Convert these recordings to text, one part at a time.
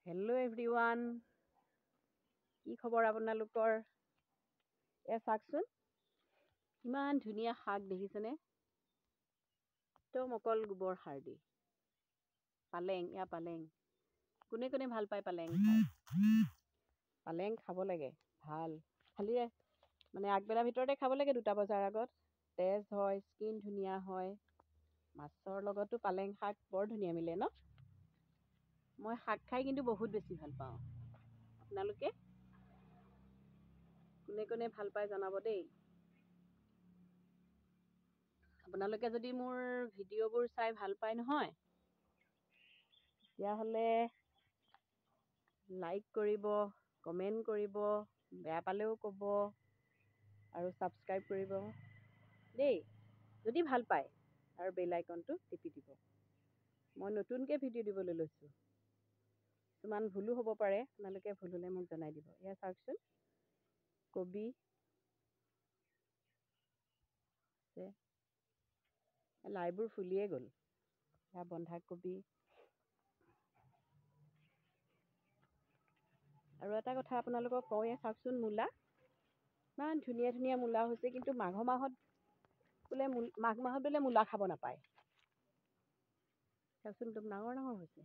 Hello' everyone, কি খবৰ আপোনালোকৰ? চাওকচোন, ইমান ধুনীয়া শাক দেখিছেনে? একদম অকল গোবৰ সাৰ দি। পালেং, পালেং। কোনে কোনে ভাল পায় পালেং খাই? পালেং খাব লাগে, ভাল। খালি মানে আগবেলাৰ ভিতৰতে খাব লাগে, 2টা বজাৰ আগত। তেজ হয়, স্কিন ধুনীয়া হয়। মাছৰ লগতো পালেং শাক বৰ ধুনীয়া মিলে ন? মই শাক খাই কিন্তু বহুত বেছি ভাল পাওঁ। আপোনালোকে? কোনে কোনে ভাল পায় জনাব দেই। আপোনালোকে যদি মোৰ ভিডিঅ'বোৰ চাই ভাল পায় নহয়, তেতিয়াহ'লে লাইক কৰিব, কমেণ্ট কৰিব, বেয়া পালেও ক'ব আৰু ছাবস্ক্ৰাইব কৰিব দেই। যদি ভাল পায় আৰু বেল আইকনটো টিপি দিব। মই নতুনকৈ ভিডিঅ' দিবলৈ লৈছোঁ। কিছুমান ভুলো হ'ব পাৰে, আপোনালোকে ভুল হ'লে মোক জনাই দিব। চাওকচোন, কবি লাইবোৰ ফুলিয়ে গ'ল। বন্ধাকবি। আৰু এটা কথা আপোনালোকক কওঁ, চাওকচোন, মূলা। ইমান ধুনীয়া ধুনীয়া মূলা হৈছে, কিন্তু মাঘ মাহত বোলে মূলা খাব নাপায়। চাওকচোন, একদম ডাঙৰ ডাঙৰ হৈছে।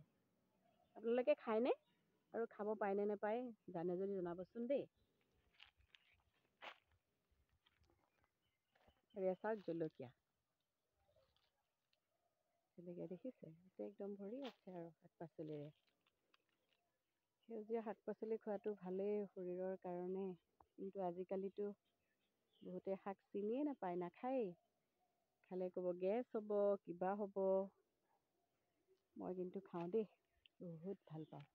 আপোনালোকে খায়নে? আৰু খাব পায়নে নাপায় জানে যদি জনাবচোন দেই। চাওক, জলকীয়া দেখিছে? একদম ভৰি আছে আৰু শাক-পাচলিৰে। সেউজীয়া শাক-পাচলি খোৱাটো ভালেই শৰীৰৰ কাৰণে, কিন্তু আজিকালিতো বহুতে শাক চিনিয়ে নাপায়, নাখায়েই। খালে ক'ব গেছ হ'ব, কিবা হ'ব। মই কিন্তু খাওঁ দেই, বহুত ভাল পাওঁ।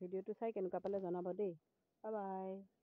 ভিডিঅ'টো চাই কেনেকুৱা পালে জনাব দেই। Bye bye.